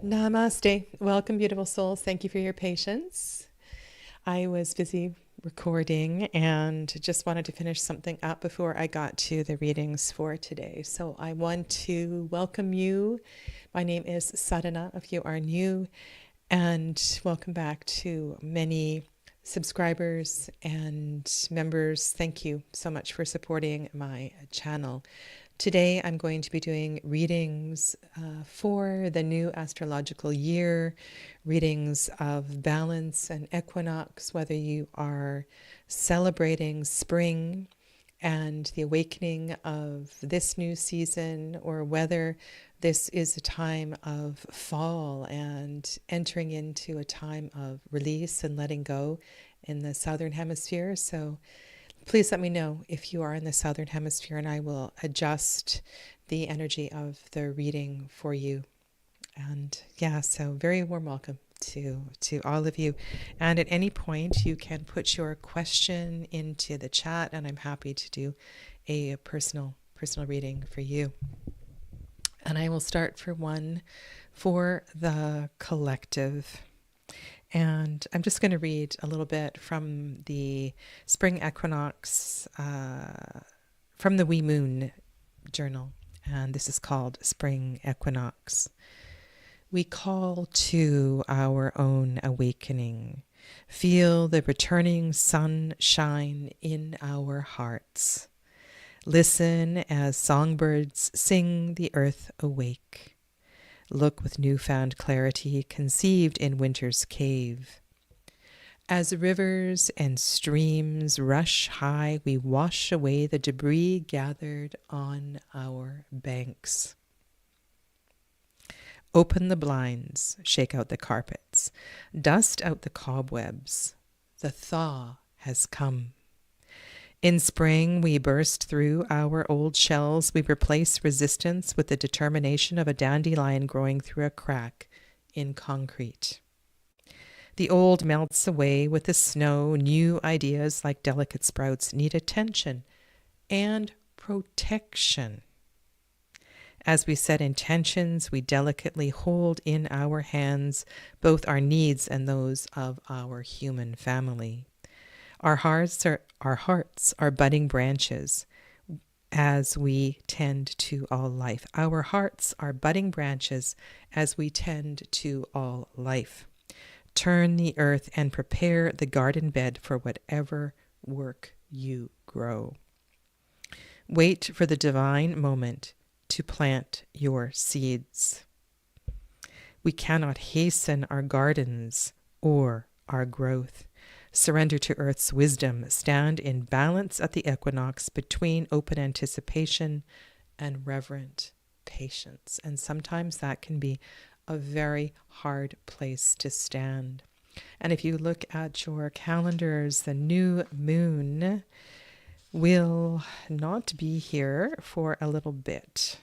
Namaste. Welcome, beautiful souls. Thank you for your patience. I was busy recording and just wanted to finish something up before I got to the readings for today. So I want to welcome you. My name is Sadhana, if you are new, and welcome back to many subscribers and members. Thank you so much for supporting my channel. Today I'm going to be doing readings for the new astrological year, readings of balance and equinox, whether you are celebrating spring and the awakening of this new season, or whether this is a time of fall and entering into a time of release and letting go in the southern hemisphere. So please let me know if you are in the southern hemisphere, and I will adjust the energy of the reading for you. And yeah, so very warm welcome to all of you. And at any point, you can put your question into the chat, and I'm happy to do a personal reading for you. And I will start for the collective. And I'm just going to read a little bit from the spring equinox, from the Wee Moon journal. And this is called Spring Equinox. We call to our own awakening. Feel the returning sun shine in our hearts. Listen as songbirds sing the earth awake. Look with newfound clarity, conceived in winter's cave. As rivers and streams rush high, we wash away the debris gathered on our banks. Open the blinds, shake out the carpets, dust out the cobwebs. The thaw has come. In spring, we burst through our old shells. We replace resistance with the determination of a dandelion growing through a crack in concrete. The old melts away with the snow. New ideas, like delicate sprouts, need attention and protection. As we set intentions, we delicately hold in our hands both our needs and those of our human family. Our hearts are budding branches as we tend to all life. Our hearts are budding branches as we tend to all life. Turn the earth and prepare the garden bed for whatever work you grow. Wait for the divine moment to plant your seeds. We cannot hasten our gardens or our growth. Surrender to Earth's wisdom. Stand in balance at the equinox between open anticipation and reverent patience. And sometimes that can be a very hard place to stand. And if you look at your calendars, the new moon will not be here for a little bit.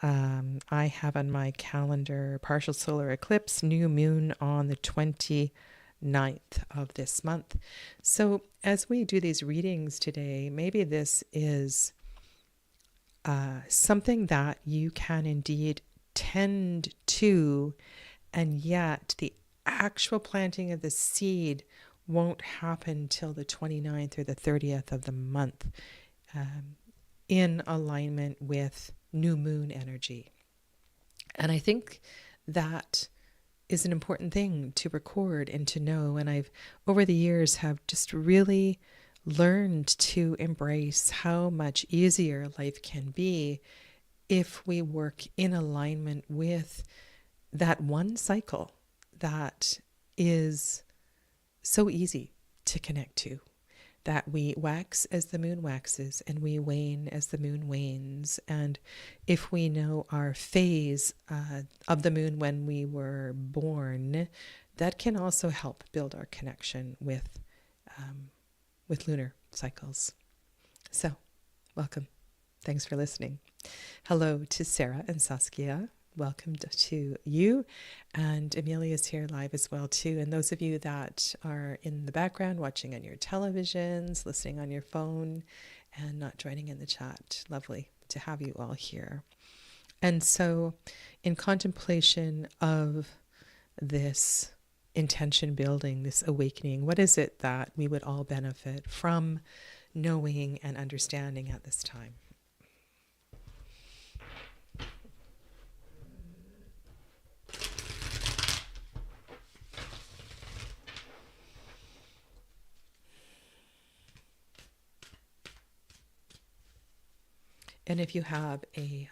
I have on my calendar partial solar eclipse, new moon on the 29th of this month. So as we do these readings today, maybe this is something that you can indeed tend to, and yet the actual planting of the seed won't happen till the 29th or the 30th of the month, in alignment with new moon energy. And I think that is an important thing to record and to know. And I've, over the years, have just really learned to embrace how much easier life can be if we work in alignment with that one cycle that is so easy to connect to, that we wax as the moon waxes and we wane as the moon wanes. And if we know our phase of the moon when we were born, that can also help build our connection with lunar cycles. So, welcome. Thanks for listening. Hello to Sarah and Saskia. Welcome to you. And Amelia's here live as well too. And those of you that are in the background watching on your televisions, listening on your phone, and not joining in the chat, lovely to have you all here. And so in contemplation of this intention building, this awakening, what is it that we would all benefit from knowing and understanding at this time? And if you have a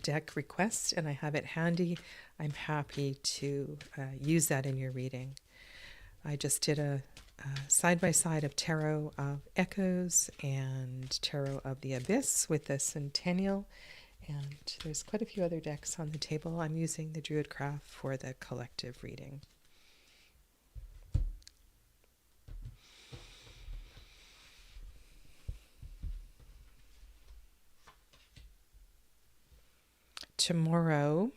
deck request and I have it handy, I'm happy to use that in your reading. I just did a side-by-side of Tarot of Echoes and Tarot of the Abyss with the Centennial. And there's quite a few other decks on the table. I'm using the Druidcraft for the collective reading. Tomorrow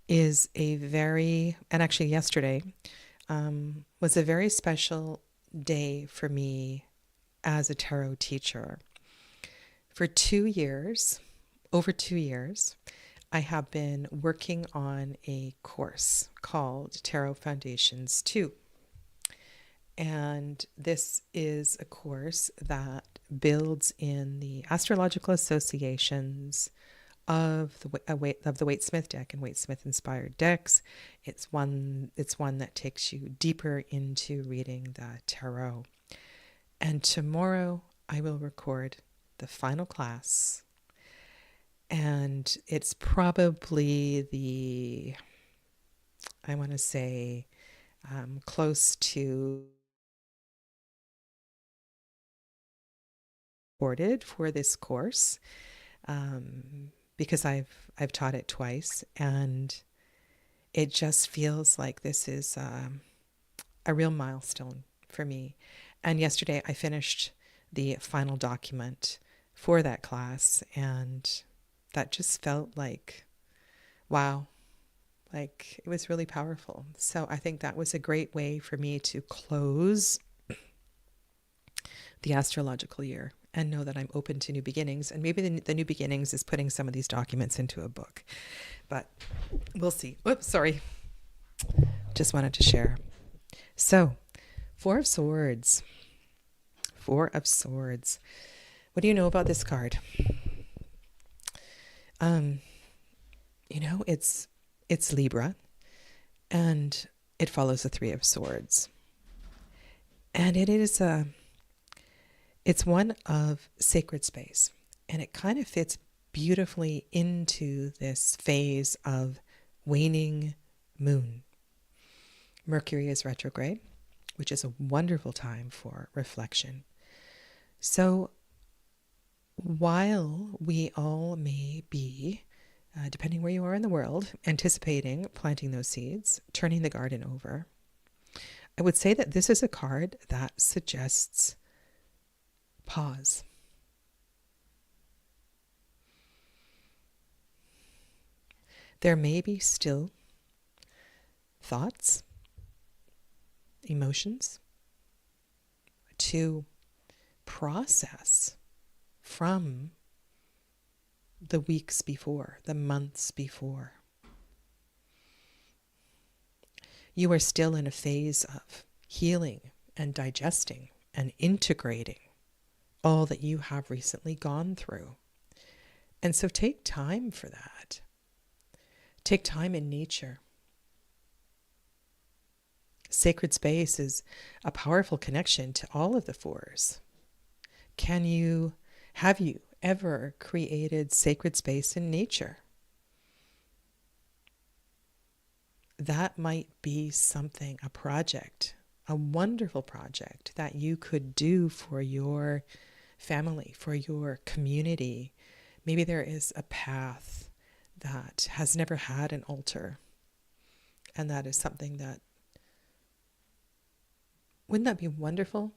is a very, and actually yesterday was a very special day for me as a tarot teacher. For 2 years, over 2 years, I have been working on a course called Tarot Foundations 2. And this is a course that builds in the astrological associations of the Waite-Smith deck and Waite-Smith inspired decks. It's one that takes you deeper into reading the tarot. And tomorrow I will record the final class, and it's probably I want to say close to recorded for this course. Because I've taught it twice, and it just feels like this is a real milestone for me. And yesterday I finished the final document for that class, and that just felt like, wow, like it was really powerful. So I think that was a great way for me to close the astrological year and know that I'm open to new beginnings. And maybe the new beginnings is putting some of these documents into a book, but we'll see. Oops, sorry. Just wanted to share. So, Four of Swords. Four of Swords. What do you know about this card? It's Libra, and it follows the Three of Swords. And it's one of sacred space, and it kind of fits beautifully into this phase of waning moon. Mercury is retrograde, which is a wonderful time for reflection. So while we all may be, depending where you are in the world, anticipating planting those seeds, turning the garden over, I would say that this is a card that suggests pause. There may be still thoughts, emotions to process from the weeks before, the months before. You are still in a phase of healing and digesting and integrating all that you have recently gone through. And so take time for that. Take time in nature. Sacred space is a powerful connection to all of the fours. Have you ever created sacred space in nature? That might be something, a project, a wonderful project that you could do for your family, for your community. Maybe there is a path that has never had an altar, and that is something that, wouldn't that be wonderful?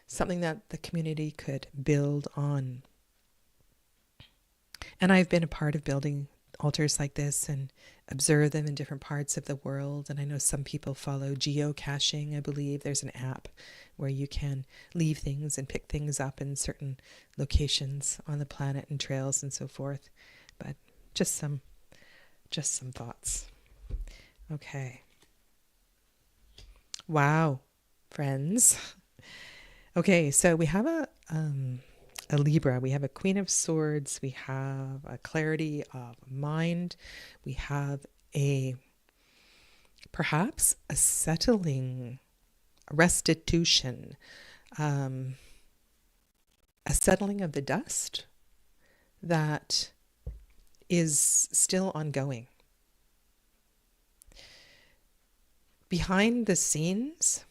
Something that the community could build on. And I've been a part of building altars like this and observe them in different parts of the world. And I know some people follow geocaching. I believe there's an app where you can leave things and pick things up in certain locations on the planet and trails and so forth. But just some Just some thoughts. Okay. Wow, friends. Okay, so we have a Libra, we have a Queen of Swords, we have a clarity of mind, we have perhaps a settling, a restitution, a settling of the dust that is still ongoing. Behind the scenes,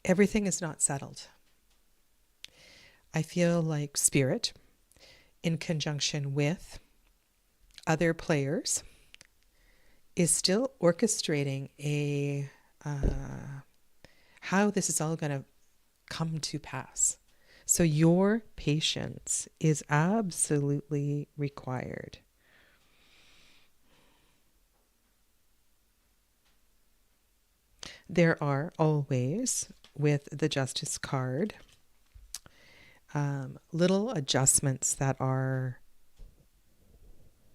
everything is not settled. I feel like Spirit, in conjunction with other players, is still orchestrating how this is all going to come to pass. So your patience is absolutely required. There are always, with the Justice card, little adjustments that are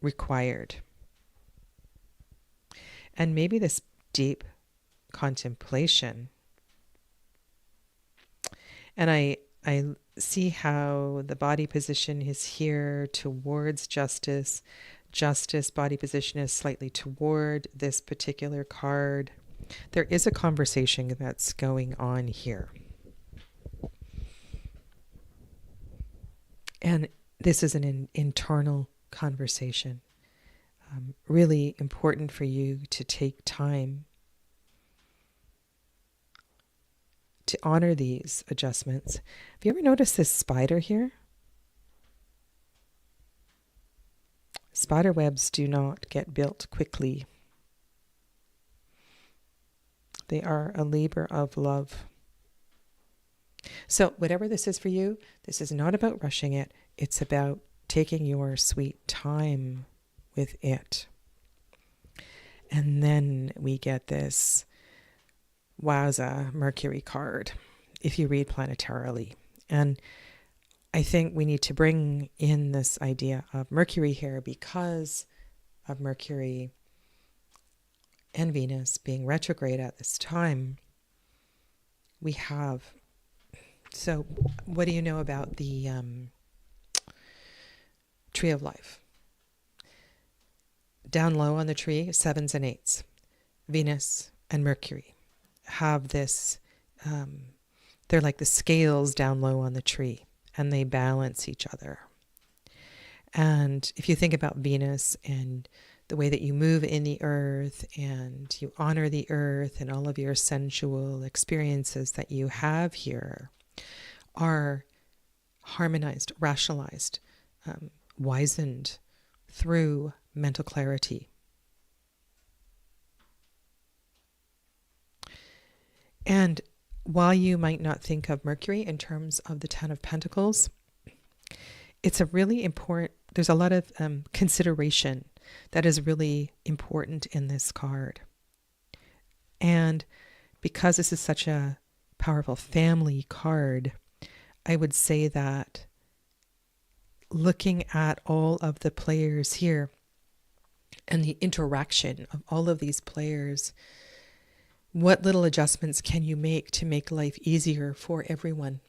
required. And maybe this deep contemplation. And I see how the body position is here towards justice. Justice body position is slightly toward this particular card. There is a conversation that's going on here. And this is an internal conversation. Really important for you to take time to honor these adjustments. Have you ever noticed this spider here? Spider webs do not get built quickly. They are a labor of love. So whatever this is for you, this is not about rushing it. It's about taking your sweet time with it. And then we get this wowza Mercury card, if you read planetarily. And I think we need to bring in this idea of Mercury here because of Mercury and Venus being retrograde at this time. We have, so what do you know about the tree of life? Down low on the tree, 7s and 8s. Venus and Mercury have this, they're like the scales down low on the tree, and they balance each other. And if you think about Venus and the way that you move in the earth and you honor the earth and all of your sensual experiences that you have here are harmonized, rationalized, wizened through mental clarity. And while you might not think of Mercury in terms of the Ten of Pentacles, it's a really important, there's a lot of consideration that is really important in this card. And because this is such a powerful family card, I would say that looking at all of the players here and the interaction of all of these players, what little adjustments can you make to make life easier for everyone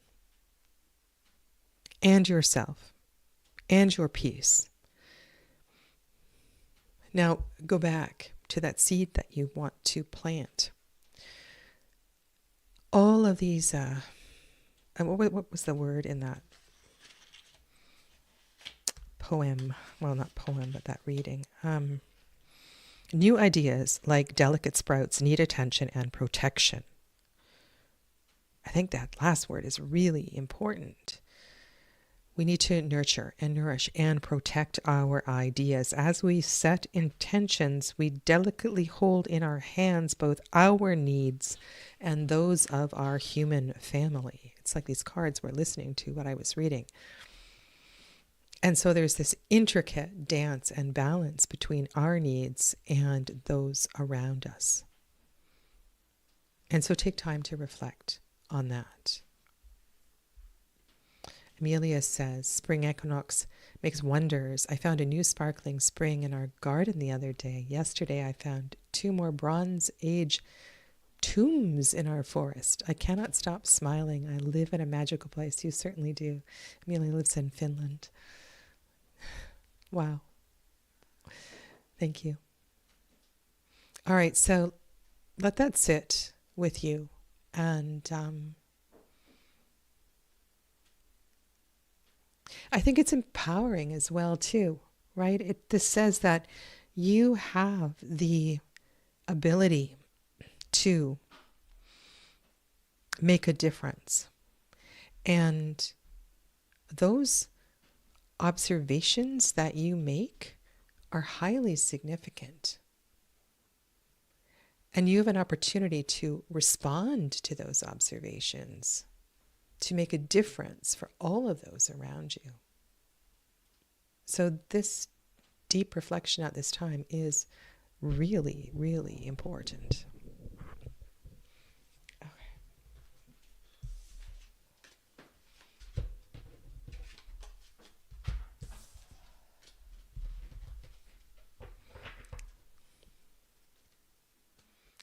and yourself and your peace? Now go back to that seed that you want to plant. All of these, what was the word in that poem? Well, not poem, but that reading. New ideas, like delicate sprouts, need attention and protection. I think that last word is really important. We need to nurture and nourish and protect our ideas. As we set intentions, we delicately hold in our hands both our needs and those of our human family. It's like these cards were listening to what I was reading. And so there's this intricate dance and balance between our needs and those around us. And so take time to reflect on that. Amelia says, spring equinox makes wonders. I found a new sparkling spring in our garden the other day. Yesterday I found 2 more Bronze Age tombs in our forest. I cannot stop smiling. I live in a magical place. You certainly do. Amelia lives in Finland. Wow. Thank you. All right, so let that sit with you. And I think it's empowering as well, too, right? This says that you have the ability to make a difference. And those observations that you make are highly significant. And you have an opportunity to respond to those observations, to make a difference for all of those around you. So this deep reflection at this time is really, really important.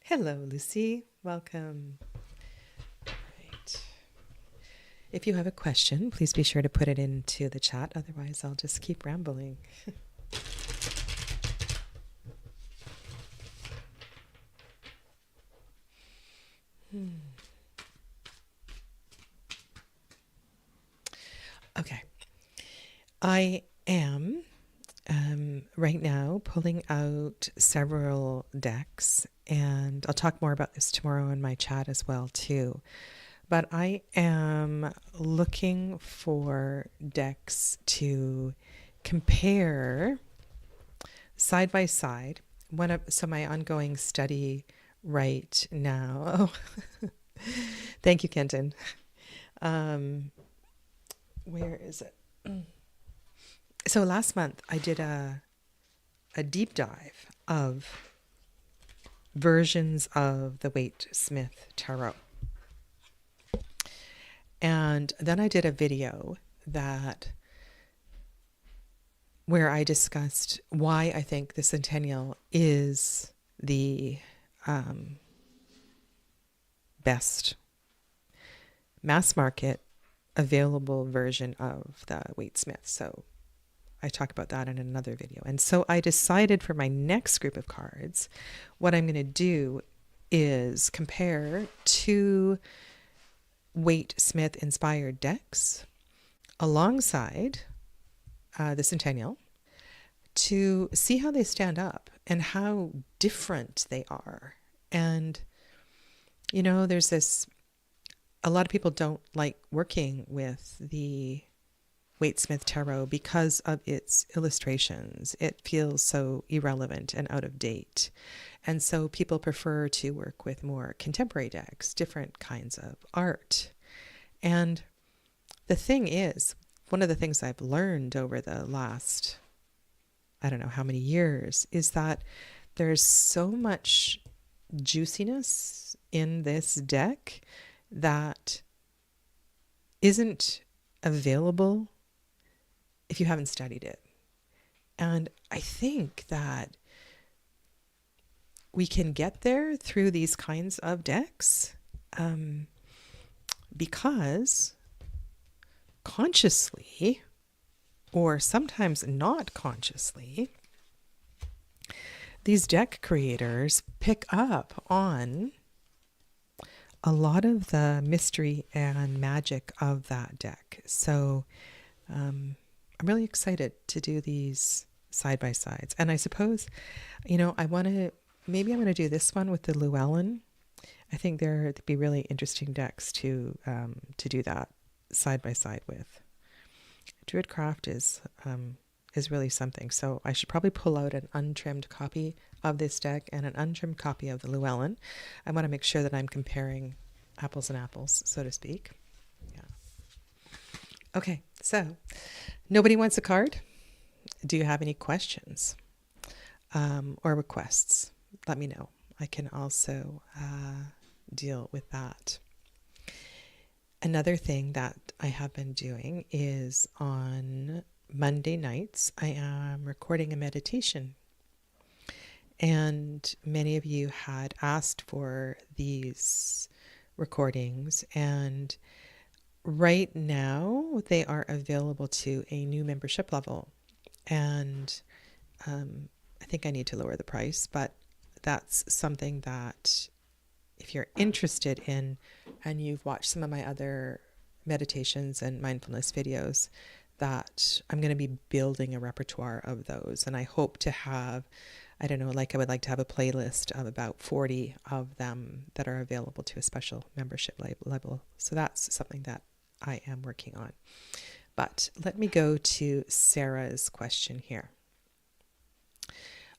Hello, Lucy. Welcome. Right. If you have a question, please be sure to put it into the chat. Otherwise, I'll just keep rambling. Okay. I am right now pulling out several decks, and I'll talk more about this tomorrow in my chat as well too. But I am looking for decks to compare side by side. So my ongoing study right now. Thank you, Kenton. Where is it? So last month I did a deep dive of versions of the Waite-Smith Tarot. And then I did a video where I discussed why I think the Centennial is the best mass market available version of the Waite-Smith. So I talk about that in another video. And so I decided for my next group of cards, what I'm going to do is compare 2 Waite-Smith inspired decks alongside the Centennial to see how they stand up and how different they are. And, you know, there's a lot of people don't like working with the Waite-Smith Tarot because of its illustrations. It feels so irrelevant and out of date. And so people prefer to work with more contemporary decks, different kinds of art. And the thing is, one of the things I've learned over the last, I don't know how many years, is that there's so much juiciness in this deck that isn't available if you haven't studied it. And I think that we can get there through these kinds of decks because consciously, or sometimes not consciously, these deck creators pick up on a lot of the mystery and magic of that deck. So I'm really excited to do these side by sides. And I suppose, you know, maybe I'm going to do this one with the Llewellyn. I think there'd be really interesting decks to do that side by side with. Druidcraft is really something. So I should probably pull out an untrimmed copy of this deck and an untrimmed copy of the Llewellyn. I want to make sure that I'm comparing apples and apples, so to speak. Yeah. Okay, so nobody wants a card? Do you have any questions or requests? Let me know. I can also deal with that. Another thing that I have been doing is on Monday nights, I am recording a meditation. And many of you had asked for these recordings, and right now they are available to a new membership level. And I think I need to lower the price, but that's something that if you're interested in, and you've watched some of my other meditations and mindfulness videos, that I'm going to be building a repertoire of those. And I hope to have, I don't know, like I would like to have a playlist of about 40 of them that are available to a special membership level. So that's something that I am working on. But let me go to Sarah's question here.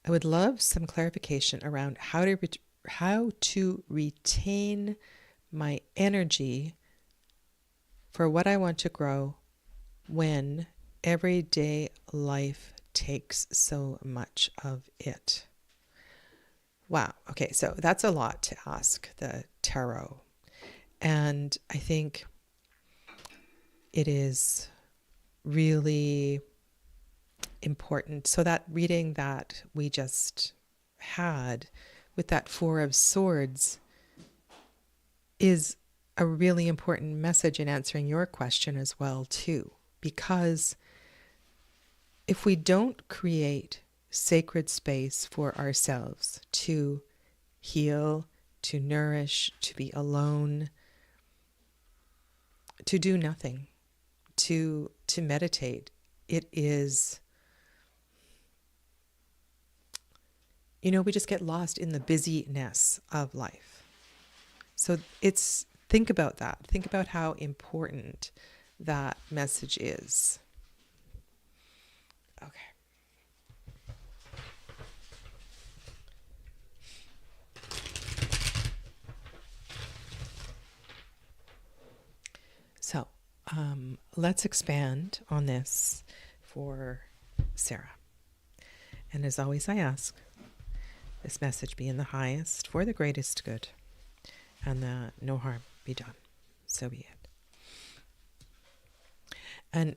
I would love some clarification around how to retain my energy for what I want to grow when everyday life takes so much of it. Wow. Okay, so that's a lot to ask the tarot. And I think it is really important. So that reading that we just had with that Four of Swords is a really important message in answering your question as well, too. Because if we don't create sacred space for ourselves to heal, to nourish, to be alone, to do nothing, to meditate, it is, we just get lost in the busyness of life. So think about that. Think about how important that message is. Okay. So let's expand on this for Sarah. And as always, I ask, this message be in the highest for the greatest good, and that no harm be done. So be it. And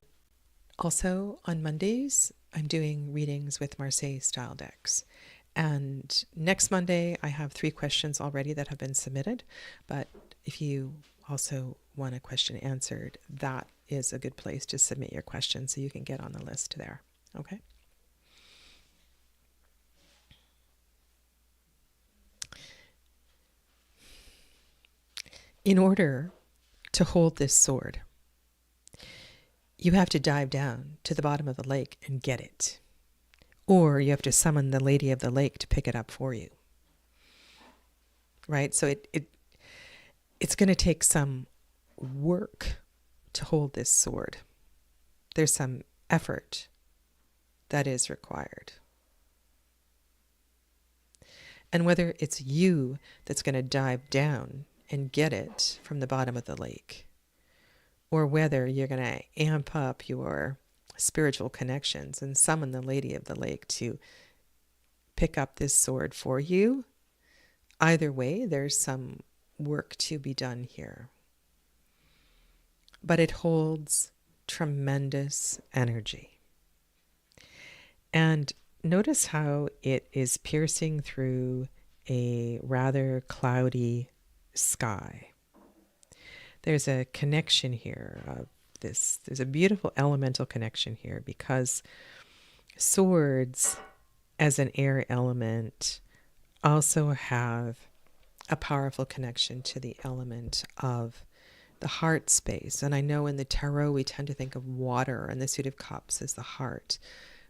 also on Mondays, I'm doing readings with Marseille style decks. And next Monday, I have 3 questions already that have been submitted. But if you also want a question answered, that is a good place to submit your question so you can get on the list there. Okay? In order to hold this sword, you have to dive down to the bottom of the lake and get it. Or you have to summon the lady of the lake to pick it up for you. Right? So it's going to take some work to hold this sword. There's some effort that is required. And whether it's you that's going to dive down and get it from the bottom of the lake, or whether you're going to amp up your spiritual connections and summon the lady of the lake to pick up this sword for you, either way, there's some work to be done here. But it holds tremendous energy. And notice how it is piercing through a rather cloudy sky. There's a connection here of this. There's a beautiful elemental connection here, because swords as an air element also have a powerful connection to the element of the heart space. And I know in the tarot we tend to think of water and the Suit of Cups as the heart,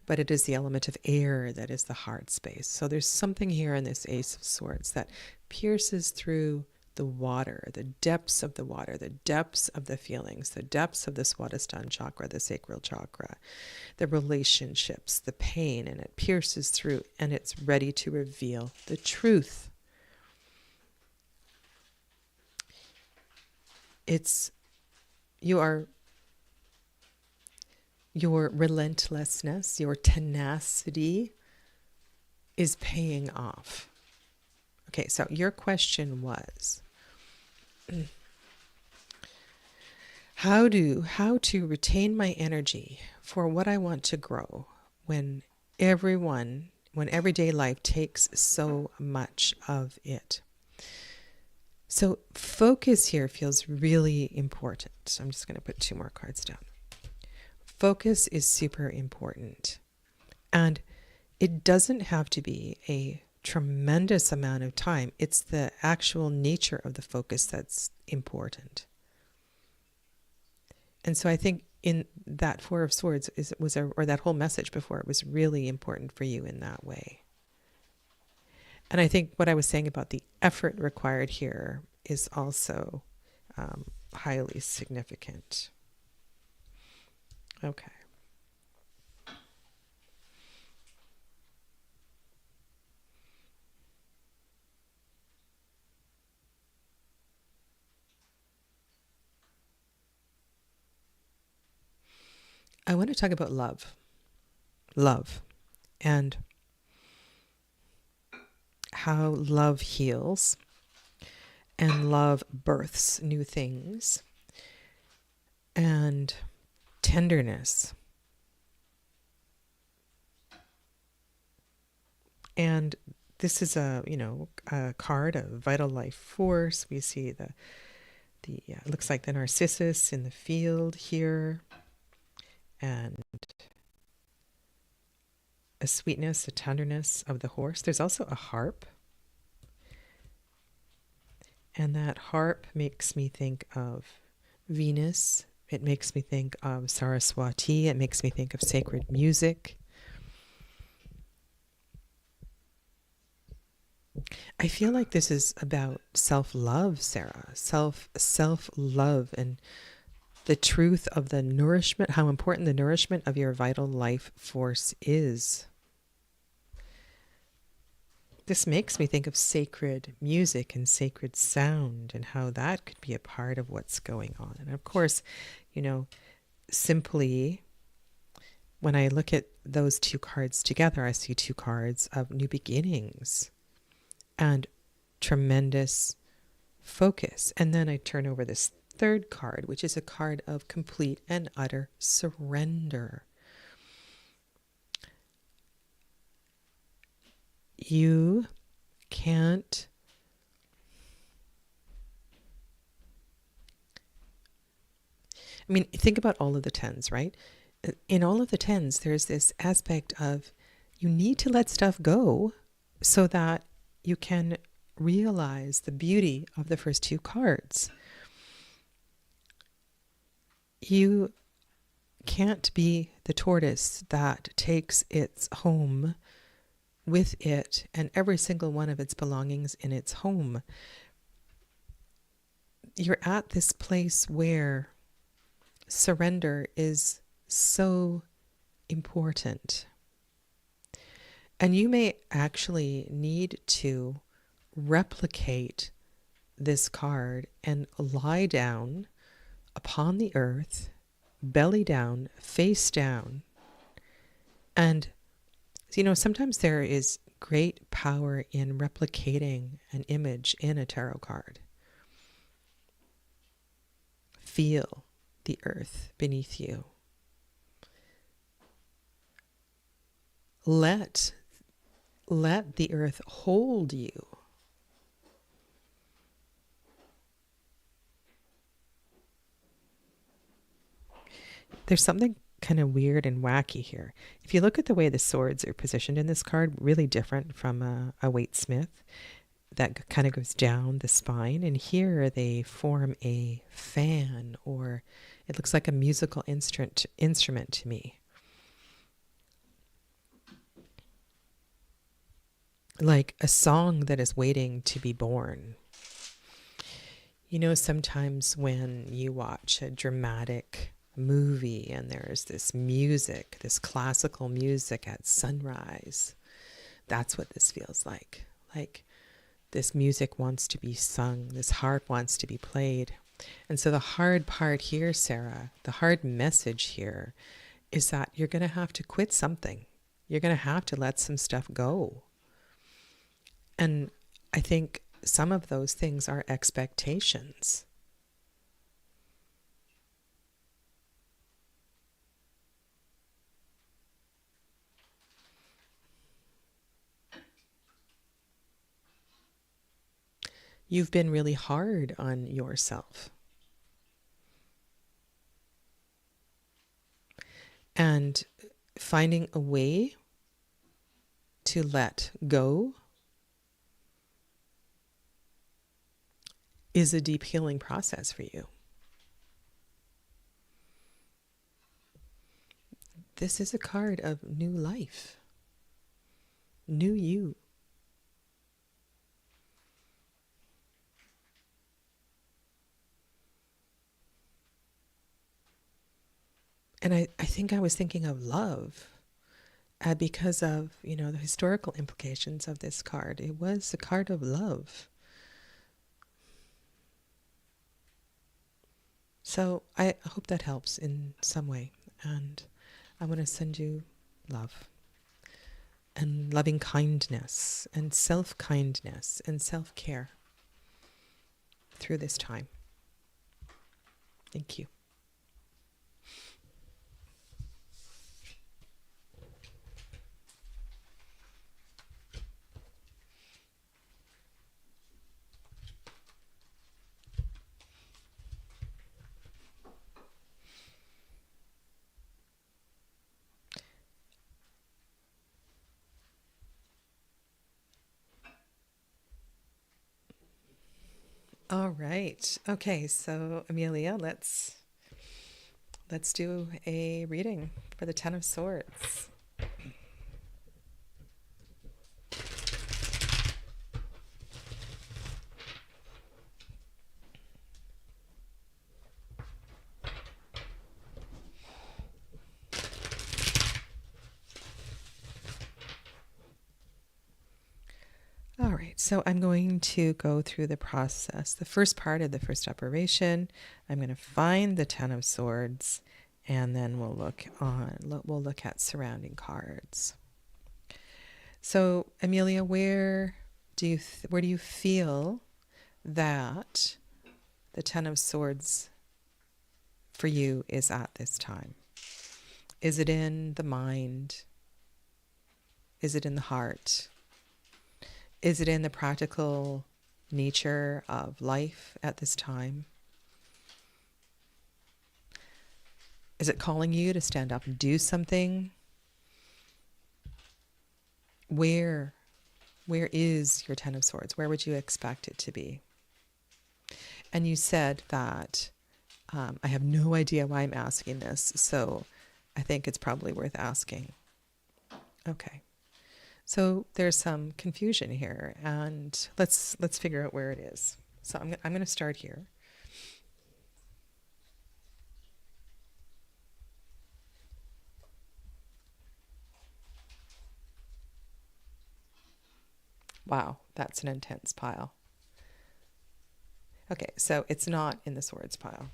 but it is the element of air that is the heart space. So there's something here in this Ace of Swords that pierces through the water, the depths of the water, the depths of the feelings, the depths of the Swadhisthana chakra, the sacral chakra, the relationships, the pain, and it pierces through and it's ready to reveal the truth. It's your relentlessness, your tenacity is paying off. Okay, so your question was, how to retain my energy for what I want to grow when everyday life takes so much of it. So focus here feels really important. So I'm just going to put 2 more cards down. Focus is super important. And it doesn't have to be a tremendous amount of time. It's the actual nature of the focus that's important. And so I think in that 4 of Swords or that whole message before, it was really important for you in that way. And I think what I was saying about the effort required here is also highly significant. Okay. I want to talk about love. Love. And how love heals and love births new things and tenderness. And this is a card of vital life force. We see the it looks like the Narcissus in the field here, and a sweetness, a tenderness of the horse. There's also a harp, and that harp makes me think of Venus. It makes me think of Saraswati. It makes me think of sacred music. I feel like this is about self-love, Sarah. Self-love and the truth of the nourishment, how important the nourishment of your vital life force is. This makes me think of sacred music and sacred sound and how that could be a part of what's going on. And of course, simply when I look at those 2 cards together, I see 2 cards of new beginnings and tremendous focus. And then I turn over this 3rd card, which is a card of complete and utter surrender. You can't think about all of the 10s, right? In all of the 10s, there's this aspect of you need to let stuff go so that you can realize the beauty of the first 2 cards. You can't be the tortoise that takes its home with it and every single one of its belongings in its home. You're at this place where surrender is so important. And you may actually need to replicate this card and lie down upon the earth, belly down, face down. And, sometimes there is great power in replicating an image in a tarot card. Feel the earth beneath you. Let the earth hold you. There's something kind of weird and wacky here. If you look at the way the swords are positioned in this card, really different from a Waite-Smith that kind of goes down the spine. And here they form a fan, or it looks like a musical instrument to me. Like a song that is waiting to be born. Sometimes when you watch a dramatic movie and there's this music, this classical music at sunrise, that's what this feels like. Like this music wants to be sung, this harp wants to be played. And so the hard part here, Sarah, the hard message here is that you're going to have to quit something. You're going to have to let some stuff go. And I think some of those things are expectations. you've been really hard on yourself. And finding a way to let go is a deep healing process for you. This is a card of new life, new you. And I think I was thinking of love because of, the historical implications of this card. It was a card of love. So I hope that helps in some way. And I want to send you love and loving kindness and self-kindness and self-care through this time. Thank you. All right. Okay, so Amelia, let's do a reading for the Ten of Swords. All right, so I'm going to go through the process. The first part of the first operation, I'm going to find the Ten of Swords, and then we'll look at surrounding cards. So, Amelia, where do you feel that the Ten of Swords for you is at this time? Is it in the mind? Is it in the heart? Is it in the practical nature of life at this time? Is it calling you to stand up and do something? Where is your Ten of Swords? Where would you expect it to be? And you said that, I have no idea why I'm asking this, so I think it's probably worth asking. Okay. So there's some confusion here, and let's figure out where it is. So I'm going to start here. Wow, that's an intense pile. Okay, so it's not in the Swords pile.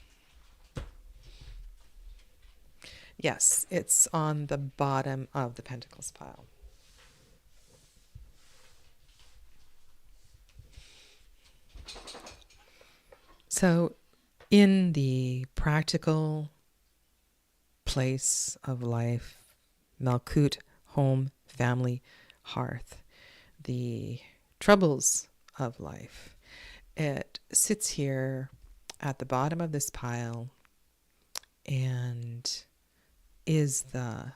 Yes, it's on the bottom of the Pentacles pile. So in the practical place of life, Malkut, home, family, hearth, the troubles of life, it sits here at the bottom of this pile and is the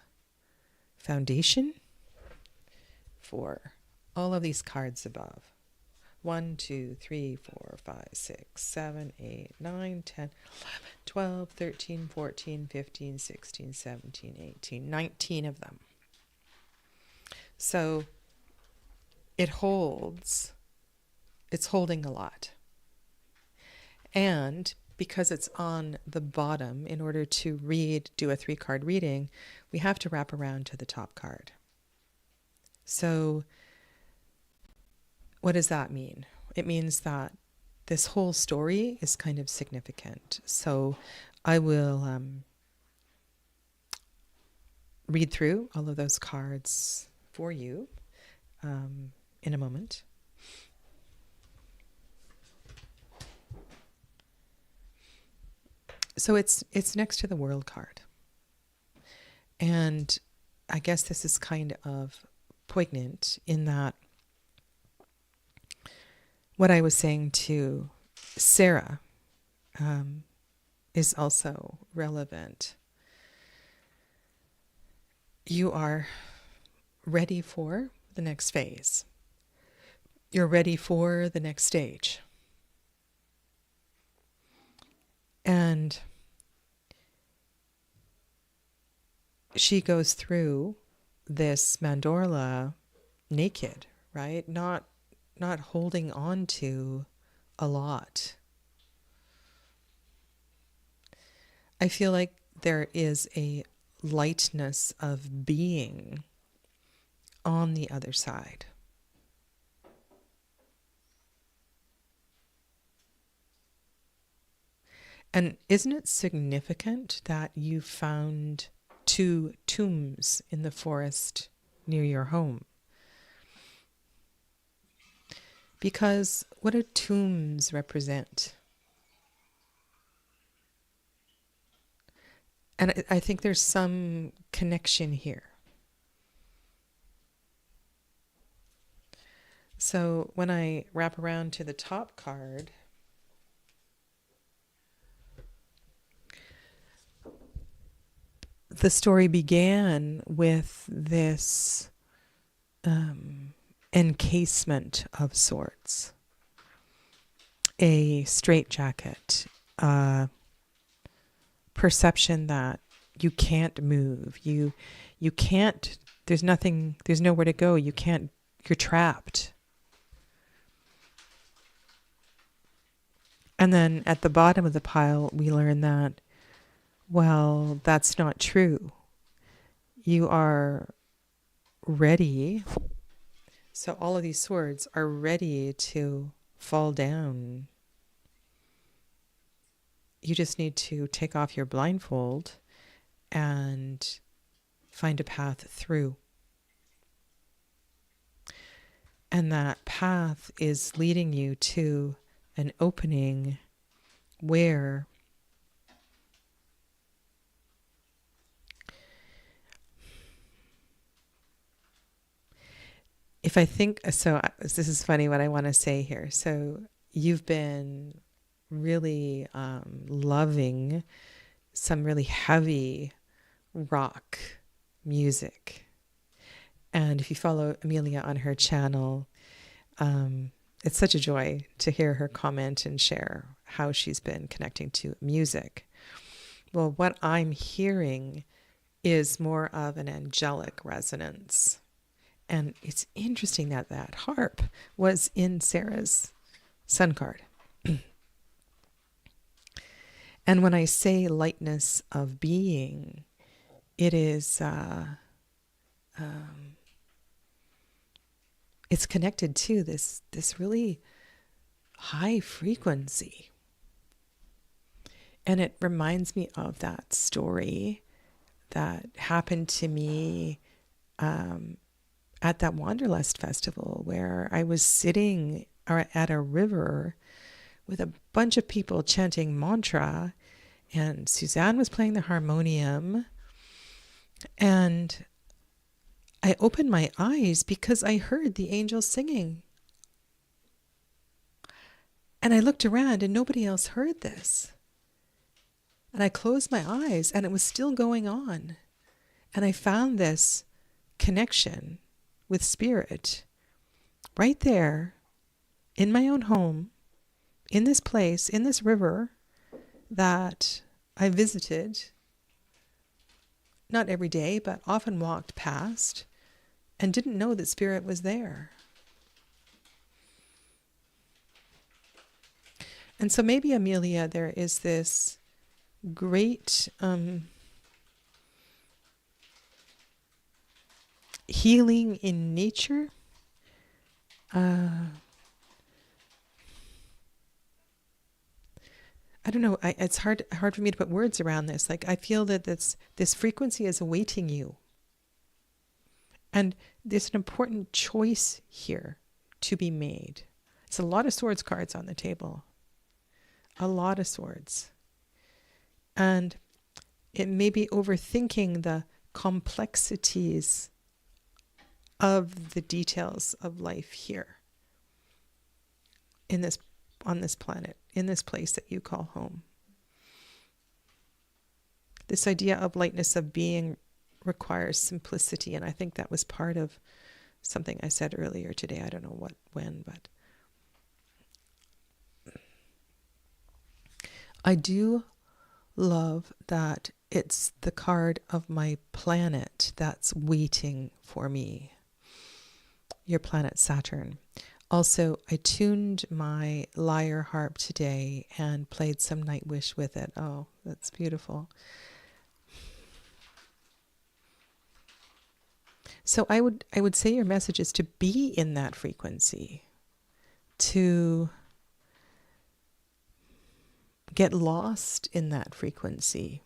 foundation for all of these cards above. 1, 2, 3, 4, 5, 6, 7, 8, 9, 10, 11, 12, 13, 14, 15, 16, 17, 18, 19 of them. So it's holding a lot. And because it's on the bottom, in order to do a 3-card reading, we have to wrap around to the top card. So what does that mean? It means that this whole story is kind of significant. So I will read through all of those cards for you in a moment. So it's next to the World card. And I guess this is kind of poignant in that what I was saying to Sarah is also relevant. You are ready for the next phase. You're ready for the next stage. And she goes through this mandorla naked, right? Not holding on to a lot. I feel like there is a lightness of being on the other side. And isn't it significant that you found 2 tombs in the forest near your home? Because what do tombs represent? And I think there's some connection here. So when I wrap around to the top card, the story began with this encasement of sorts, a straitjacket, perception that you can't move, you can't, there's nowhere to go, you're trapped. And then at the bottom of the pile, we learn that, well, that's not true. You are ready. So all of these swords are ready to fall down. You just need to take off your blindfold and find a path through. And that path is leading you to an opening where if I think, so this is funny what I want to say here. So you've been really loving some really heavy rock music. And if you follow Amelia on her channel, it's such a joy to hear her comment and share how she's been connecting to music. Well, what I'm hearing is more of an angelic resonance. And it's interesting that that harp was in Sarah's sun card. And when I say lightness of being, it is, it's connected to this really high frequency. And it reminds me of that story that happened to me at that Wanderlust festival, where I was sitting at a river with a bunch of people chanting mantra, and Suzanne was playing the harmonium, and I opened my eyes because I heard the angels singing. And I looked around and nobody else heard this. And I closed my eyes and it was still going on. And I found this connection with spirit right there in my own home, in this place, in this river that I visited, not every day, but often walked past and didn't know that spirit was there. And so maybe, Amelia, there is this great healing in nature. I don't know. It's hard for me to put words around this. Like, I feel that this frequency is awaiting you, and there's an important choice here to be made. It's a lot of swords cards on the table, a lot of swords, and it may be overthinking the complexities of the details of life here. in this, on this planet, in this place that you call home. This idea of lightness of being requires simplicity, and I think that was part of something I said earlier today. I don't know when, but I do love that it's the card of my planet that's waiting for me. Your planet Saturn. Also, I tuned my lyre harp today and played some Night Wish with it. Oh, that's beautiful. So I would say your message is to be in that frequency, to get lost in that frequency.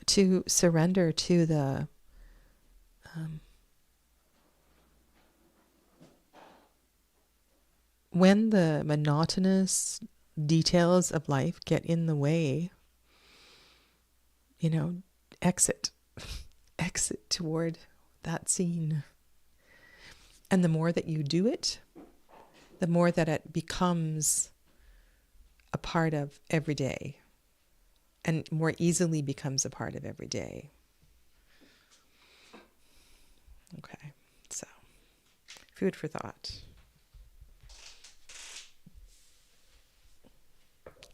To surrender to the when the monotonous details of life get in the way, exit. Exit toward that scene. And the more that you do it, the more that it becomes a part of every day, and more easily becomes a part of every day. Okay, so food for thought.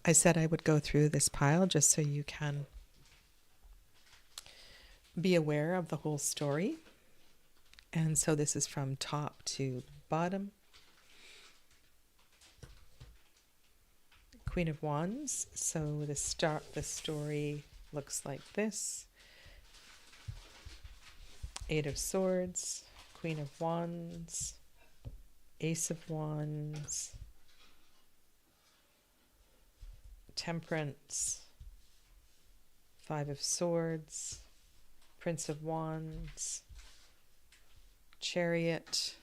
I said I would go through this pile just so you can be aware of the whole story. And so this is from top to bottom. Queen of Wands. So the story looks like this. Eight of Swords, Queen of Wands, Ace of Wands, Temperance, Five of Swords, Prince of Wands, Chariot,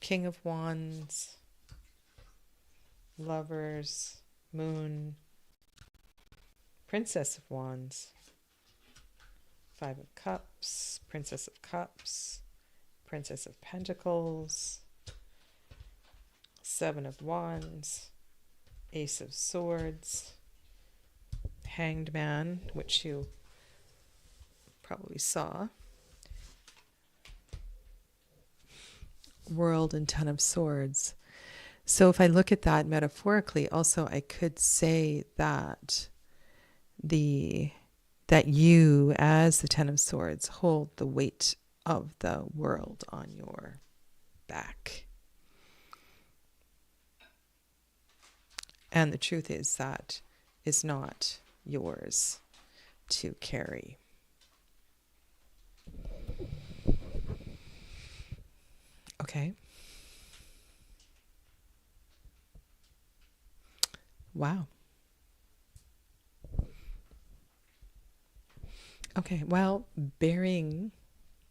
King of Wands, Lovers, Moon, Princess of Wands, Five of Cups, Princess of Cups, Princess of Pentacles, Seven of Wands, Ace of Swords, Hanged Man, which you probably saw, World, and Ten of Swords. So if I look at that metaphorically, also I could say that that you, as the Ten of Swords, hold the weight of the world on your back. And the truth is that is not yours to carry. Okay. Wow. Okay, well, bearing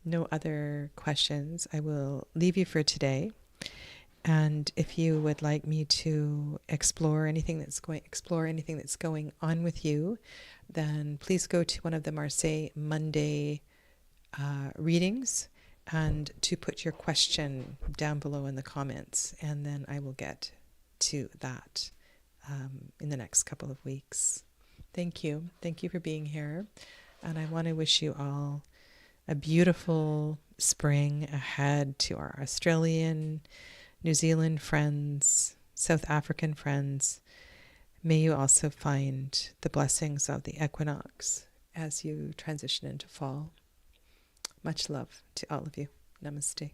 no other questions, I will leave you for today. And if you would like me to explore anything that's going on with you, then please go to one of the Marseille Monday readings and to put your question down below in the comments, and then I will get to that in the next couple of weeks. Thank you. Thank you for being here. And I want to wish you all a beautiful spring ahead, to our Australian, New Zealand friends, South African friends. May you also find the blessings of the equinox as you transition into fall. Much love to all of you. Namaste.